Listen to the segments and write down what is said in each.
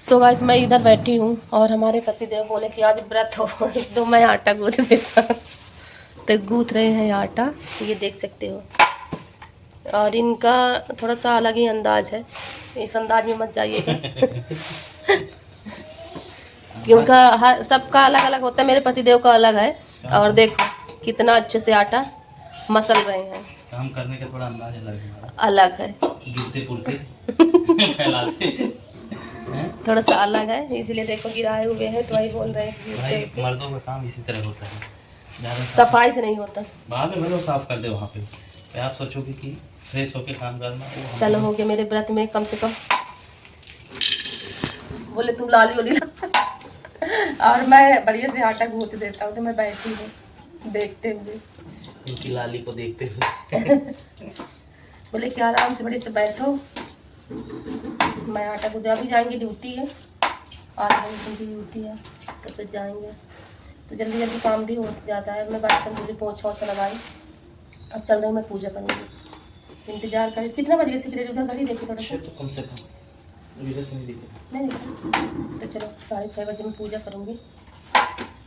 So guys मैं इधर बैठी हूँ और हमारे पतिदेव बोले कि आज व्रत हो तो मैं आटा गूँथ देता हूँ। तो गूँथ रहे हैं आटा, ये देख सकते हो। और इनका थोड़ा सा अलग ही अंदाज है, इस अंदाज में मत जाइएगा क्योंकि सबका अलग अलग होता है, मेरे पतिदेव का अलग है। और देखो कितना अच्छे से आटा मसल रहे हैं। काम करने का थोड़ा अंदाज अलग है, गिरते पुरते फैलाते थोड़ा सा अलग है, इसलिए देखो गिराए हुए हैं। तो वही बोल रहे हैं भाई मर्दों का काम इसी तरह होता है, सफाई से नहीं होता। बाद में भले साफ कर दे वहाँ पे आप सोचोगे कि फ्रेश होके काम करना। चलो हो गया मेरे व्रत में कम से कम। बोले तुम लाली वाली और मैं बढ़िया से आटा गूँथ देता हूँ। तो मैं बैठी हूँ देखते हुए, उनकी लाली को देखते हुए बोले कि आराम से बढ़िया से बैठो, मैं आटा गूँथ। अभी जाएंगे ड्यूटी है, 8 घंटे की ड्यूटी है, तो फिर जाएंगे। तो जल्दी जल्दी काम भी हो जाता है। मैं बर्तन धुली, पोछा ओछा लगाई, अब चल रही मैं पूजा करूँगी। इंतजार करें। कितना बजे से उधर घड़ी देखी थोड़ा सा, कम से कम इधर से नहीं दिखे। नहीं तो चलो 6:30 बजे मैं पूजा करूँगी।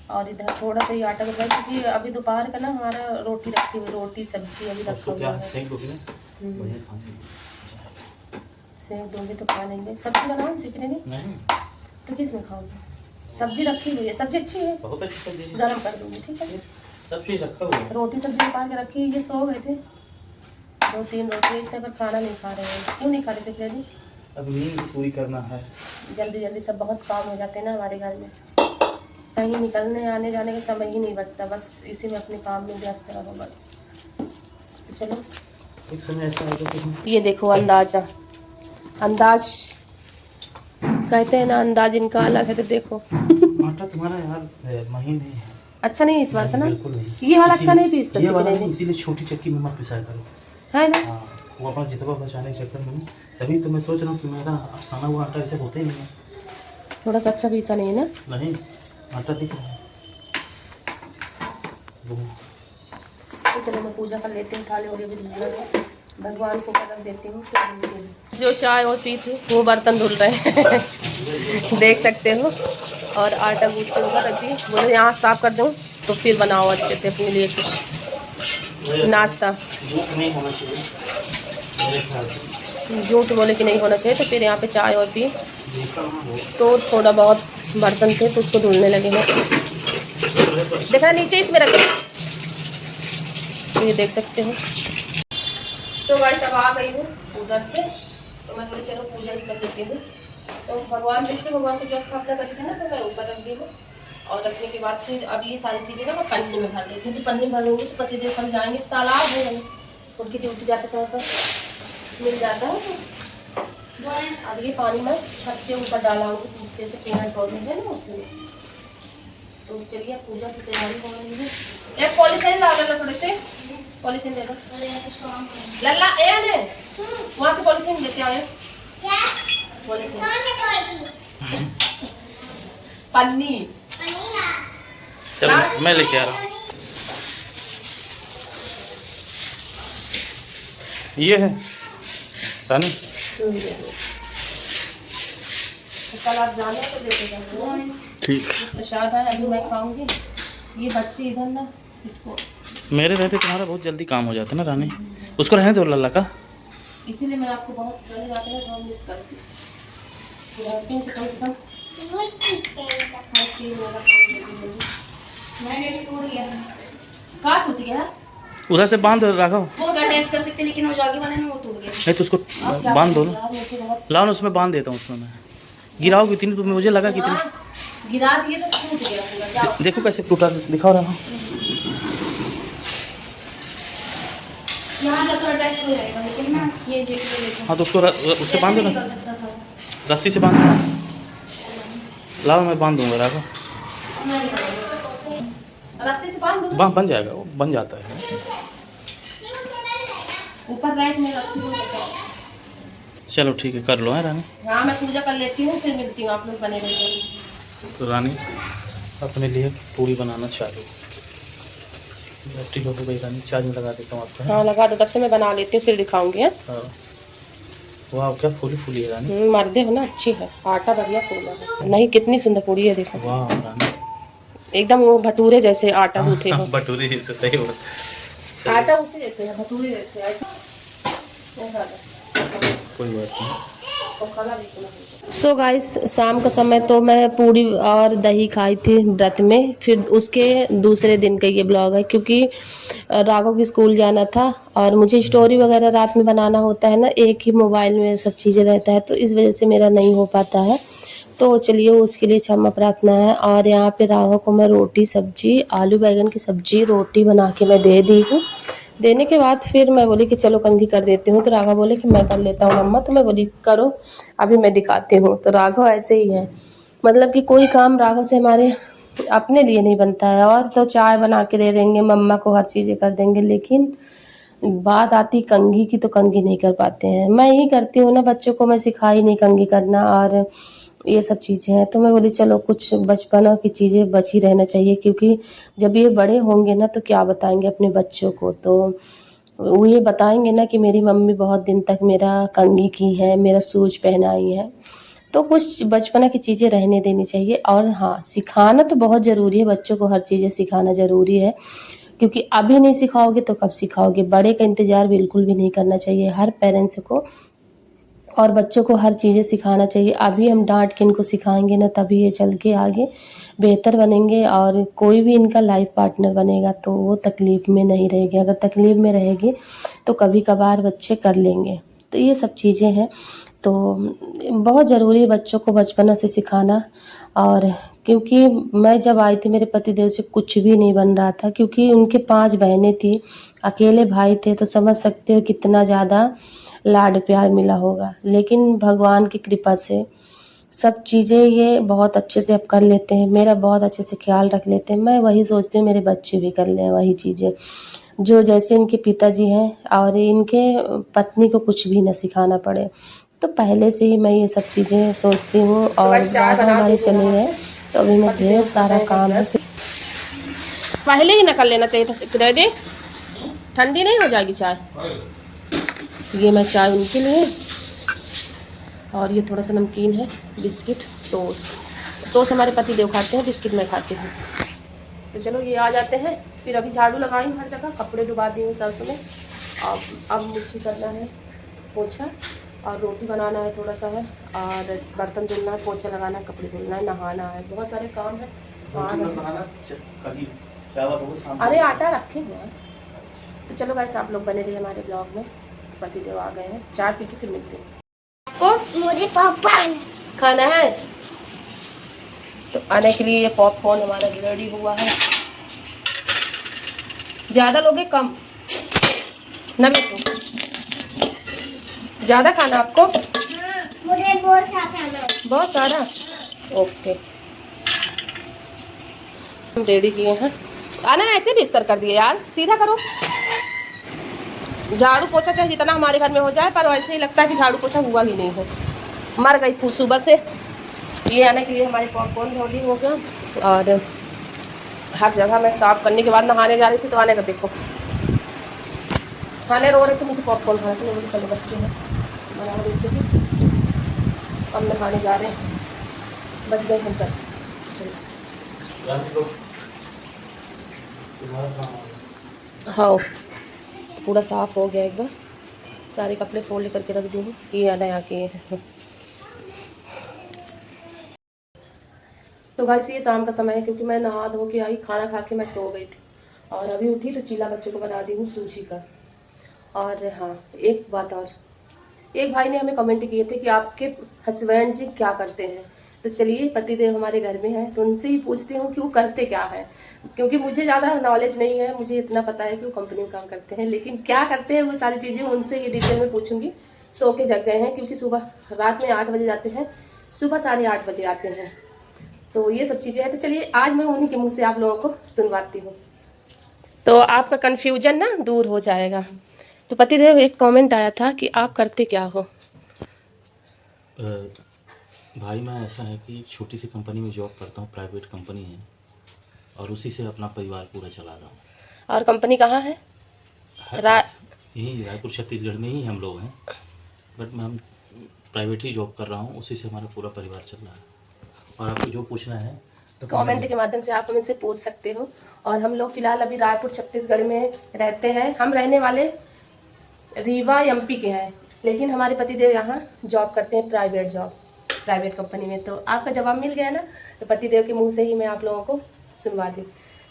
और इधर थोड़ा सा ही आटा गुथा, क्योंकि अभी दोपहर का ना हमारा रोटी रखी हुई, रोटी सब्जी अभी रखा हुआ है। सेक दोगे तो खा लेंगे। सब्जी बनाओ, सीखने नहीं तो किस में खाओगे? सब्जी रखी हुई है, सब्जी अच्छी है, बहुत अच्छी सब्जी है, गरम कर दूँगी। ठीक है, सब चीज़ रखा हुआ है। रोटी सब्जी निकाल के रखी। ये सो गए थे, 2-3 रोटी इससे, पर खाना नहीं खा रहे हैं। क्यों नहीं खा रहे थे? नहीं, अब नींद पूरी करना है। जल्दी जल्दी सब बहुत काम हो जाते हैं ना हमारे घर में, कहीं निकलने आने जाने का समय ही नहीं बचता, बस इसी में अपने काम में व्यस्त रहो बस। तो चलो एक समय ऐसा आएगा कि ये देखो अंदाज कहते हैं ना, अंदाज इनका अलग है। तो देखो आटा तुम्हारा यार महीन है, अच्छा नहीं इस बार का ना, नहीं। ये वाला अच्छा नहीं पीसता, ये वाला नहीं, इसीलिए छोटी चक्की में मत पिसाया करो, है ना। हाँ, वो अपना जितना बचाने के चक्कर में, तभी तो मैं सोच रहा हूँ कि मेरा सना हुआ आटा ऐसे होता ही नहीं है। थोड़ा सा अच्छा पीसा नहीं है ना, नहीं आटा दिख रहा है। तो चलो मैं पूजा कर लेती हूँ, थाली वाली भी धुल रही है, भगवान को रख देती हूँ। जो चाय और पी थी वो बर्तन धुल रहे हैं देख सकते हो। और आटा गूँथ के ऊपर रख दी, बोले यहाँ साफ कर दूँ तो फिर बनाओ अच्छे से अपने लिए कुछ नाश्ता। नहीं होना चाहिए मेरे ख्याल से, झूठ बोले कि नहीं होना चाहिए। तो फिर यहाँ पे चाय और पी, तो थोड़ा बहुत बर्तन थे तो उसको धुलने लगे हैं। देखना नीचे इसमें रखे, तो ये देख सकते हो। सो गाइस अब आ गई हूँ उधर से, तो मैं बोली चलो पूजा ही कर लेती हूँ। तो भगवान विष्णु भगवान को जो स्थापना करी थी ना, तो मैं ऊपर रख दी हूँ। और रखने के बाद फिर अब ये सारी चीज़ें ना मैं पन्नी में भर लेती हूँ। तो पन्नी भरूँगी तो पतिदेव कल जाएंगे, तालाब है उनकी ड्यूटी जाते समय पर मिल जाता है। अब ये पानी मैं छत के ऊपर डाला हूँ, जैसे पेड़ पौधे हैं ना उसमें। तो चलिए पूजा की तैयारी हो रही है। एक पॉलीथीन ला लल्ला, थोड़े से पॉलीथीन दे दो लल्ला। ए ने वहाँ से पॉलीथीन लेके आए, पन्नी। चलो मैं लेके आ रहा हूँ। ये है रानी, कल आप जाने तो लेके जाएंगे। ठीक, प्रसाद है अभी मैं खाऊंगी। ये बच्चे इधर ना, इसको मेरे रहते तुम्हारा बहुत जल्दी काम हो जाता है ना रानी, उसको रहने दो लल्ला का। इसीलिए मैं आपको बहुत चले जाते हैं तो हम मिस करते हैं कि कम से कम हर चीज़ वाला काम। कहाँ टूट गया? उधर से बांध राघव, अटैच कर सकते, लेकिन वो जो आगे वाला है ना वो टूट गया। नहीं तो उसको बांध दो ना, लाओ ना, उसमें बांध देता हूँ। उसमें मैं गिराओ कितनी, तो मुझे लगा कितनी गिरा दिए तो टूट गया पूरा। देखो कैसे टूटा, दिखाओ रहा। यहाँ तो अटैच हो जाएगा, लेकिन ना ये देखो। हाँ तो उसको उससे बांध दो ना, रस्सी से बांध दो। लाओ मैं बांध दूंगा राघव, रस्सी से बांध दो, बन जाएगा, वो बन जाता है। ऊपर राइट में रस्सी को। चलो ठीक है, कर लो है रानी। हाँ मैं पूजा कर लेती हूँ, फिर मिलती हूँ, आप लोग बने रहिए। तो रानी अपने लिए पूरी बनाना चालू, बैटरी हो गई रानी, चार्ज में लगा देता हूँ आपको। हाँ लगा दो, तब से मैं बना लेती हूँ, फिर दिखाऊंगी। हाँ वाह क्या फूली फूली है रानी। मर्दे हो ना, अच्छी है, आटा बढ़िया फूला है। नहीं कितनी सुंदर पूड़ी है, देखो वाह रानी। एकदम वो भटूरे जैसे आटा गूथे हो। भटूरे जैसे, सही बात। आटा उसी जैसे है, भटूरे जैसे ऐसे। कोई बात नहीं। सो गाइस, शाम का समय तो मैं पूड़ी और दही खाई थी व्रत में। फिर उसके दूसरे दिन का ये ब्लॉग है, क्योंकि राघव की स्कूल जाना था और मुझे स्टोरी वगैरह रात में बनाना होता है ना, एक ही मोबाइल में सब चीज़ें रहता है, तो इस वजह से मेरा नहीं हो पाता है। तो चलिए उसके लिए क्षमा प्रार्थना है। और यहाँ पे राघव को मैं रोटी सब्जी, आलू बैंगन की सब्जी रोटी बना के मैं दे दी हूँ। देने के बाद फिर मैं बोली कि चलो कंघी कर देती हूँ, तो राघव बोले कि मैं कर लेता हूँ मम्मा। तो मैं बोली करो, अभी मैं दिखाती हूँ। तो राघव ऐसे ही है, मतलब कि कोई काम राघव से हमारे अपने लिए नहीं बनता है। और तो चाय बना के दे देंगे, मम्मा को हर चीज़ें कर देंगे, लेकिन बात आती कंघी की तो कंघी नहीं कर पाते हैं। मैं ही करती हूँ ना, बच्चों को मैं सिखाई नहीं कंघी करना और ये सब चीज़ें हैं। तो मैं बोली चलो कुछ बचपना की चीज़ें बची रहना चाहिए, क्योंकि जब ये बड़े होंगे ना तो क्या बताएंगे अपने बच्चों को। तो वो ये बताएंगे ना कि मेरी मम्मी बहुत दिन तक मेरा कंघी की है, मेरा सूज पहनाई है। तो कुछ बचपना की चीज़ें रहने देनी चाहिए। और हाँ, सिखाना तो बहुत ज़रूरी है, बच्चों को हर चीज़ें सिखाना ज़रूरी है, क्योंकि अभी नहीं सिखाओगे तो कब सिखाओगे। बड़े का इंतज़ार बिल्कुल भी नहीं करना चाहिए हर पेरेंट्स को, और बच्चों को हर चीज़ें सिखाना चाहिए। अभी हम डांट के इनको सिखाएंगे ना, तभी ये चल के आगे बेहतर बनेंगे और कोई भी इनका लाइफ पार्टनर बनेगा तो वो तकलीफ़ में नहीं रहेगी। अगर तकलीफ़ में रहेगी तो कभी कभार बच्चे कर लेंगे। तो ये सब चीज़ें हैं, तो बहुत ज़रूरी है बच्चों को बचपना से सिखाना। और क्योंकि मैं जब आई थी मेरे पतिदेव से कुछ भी नहीं बन रहा था, क्योंकि उनके 5 बहनें थी, अकेले भाई थे, तो समझ सकते हो कितना ज़्यादा लाड प्यार मिला होगा। लेकिन भगवान की कृपा से सब चीज़ें ये बहुत अच्छे से अब कर लेते हैं, मेरा बहुत अच्छे से ख्याल रख लेते हैं। मैं वही सोचती हूँ मेरे बच्चे भी कर लें वही चीज़ें, जो जैसे इनके पिताजी हैं, और इनके पत्नी को कुछ भी ना सिखाना पड़े। तो पहले से ही मैं ये सब चीज़ें सोचती हूँ। और राघव हमारे चले गए तो अभी मैं ढेर सारा काम है। पहले ही ना कर लेना चाहिए था डैडी, ठंडी नहीं हो जाएगी चाय। ये मैं चाय उनके लिए, और ये थोड़ा सा नमकीन है, बिस्किट, टोस्ट हमारे पति देव खाते हैं, बिस्किट मैं खाती हूँ। तो चलो ये आ जाते हैं, फिर अभी झाड़ू लगाई हर जगह, कपड़े डुबा दी हूँ सर्फ में। अब मुझे करना है पोछा, और रोटी बनाना है थोड़ा सा है, और बर्तन धुलना है, पोछा लगाना है, कपड़े धुलना है, नहाना है, बहुत सारे काम है। अरे आटा रखे हुए हैं। तो चलो गाइस, आप लोग बने रहिए हमारे ब्लॉग में। पति देव आ गए हैं, चाय पी के फिर मिलते हैं। आपको मुझे पॉपकॉर्न खाना है, तो आने के लिए ये पॉपकॉर्न हमारा रेडी हुआ है। ज़्यादा लोगे कम ना, मेरे को ज़्यादा खाना आपको? मुझे बहुत सारा खाना है। बहुत सारा, ओके। हम रेडी किए हैं। आना ऐसे भी इस्तर कर दिए यार, सीधा करो। झाड़ू पोछा चाहे जितना हमारे घर में हो जाए, पर वैसे ही लगता है कि झाड़ू पोछा हुआ ही नहीं है, मर गई सुबह से। ये आने के लिए हमारे पॉपकॉर्न रेडी हो गया, और हर जगह मैं साफ करने के बाद नहाने जा रही थी, तो आने का देखो खाने रो रहे थे मुझे पॉपकॉर्न खाने के लिए। चलो बच्चे हैं, बना देते हैं। अब नहाने जा रहे हैं, बच गए हम 10। हाँ, पूरा साफ हो गया एक बार, सारे कपड़े फोल्ड करके रख दी हूँ। ये नया किए हैं। तो गाइस ये शाम का समय है, क्योंकि मैं नहा धो के आई, खाना खा के मैं सो गई थी, और अभी उठी तो चीला बच्चों को बना दी हूँ सूजी का। और हाँ, एक बात और, एक भाई ने हमें कमेंट किए थे कि आपके हस्बैंड जी क्या करते हैं। तो चलिए, पतिदेव हमारे घर में हैं, तो उनसे ही पूछती हूँ कि वो करते क्या है, क्योंकि मुझे ज़्यादा नॉलेज नहीं है। मुझे इतना पता है कि वो कंपनी में काम करते हैं, लेकिन क्या करते हैं वो सारी चीज़ें उनसे ही डिटेल में पूछूंगी। सो के जग गए हैं, क्योंकि सुबह रात में 8 बजे जाते हैं, सुबह 8:30 बजे आते हैं। तो ये सब चीज़ें हैं। तो चलिए आज मैं उन्हीं के मुँह से आप लोगों को सुनवाती हूँ, तो आपका कन्फ्यूजन ना दूर हो जाएगा। तो पतिदेव, एक कमेंट आया था कि आप करते क्या हो? भाई मैं ऐसा है कि एक छोटी सी कंपनी में जॉब करता हूँ, प्राइवेट कंपनी है, और उसी से अपना परिवार पूरा चला रहा हूँ। और कंपनी कहाँ है? यहीं रायपुर छत्तीसगढ़ में ही हम लोग हैं, बट हम प्राइवेट ही जॉब कर रहा हूँ, उसी से हमारा पूरा परिवार चल रहा है। और आपको जो पूछना है तो कमेंट के माध्यम से आप हमसे पूछ सकते हो। और हम लोग फिलहाल अभी रायपुर छत्तीसगढ़ में रहते हैं। हम रहने वाले रीवा एमपी के हैं, लेकिन हमारे पतिदेव यहाँ जॉब करते हैं, प्राइवेट जॉब, प्राइवेट कंपनी में। तो आपका जवाब मिल गया ना, तो पतिदेव के मुंह से ही मैं आप लोगों को सुनवा दी।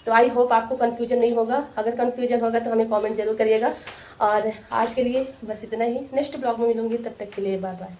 तो आई होप आपको कन्फ्यूजन नहीं होगा। अगर कन्फ्यूजन होगा तो हमें कमेंट जरूर करिएगा। और आज के लिए बस इतना ही। नेक्स्ट ब्लॉग में मिलूंगी, तब तक के लिए बाय बाय।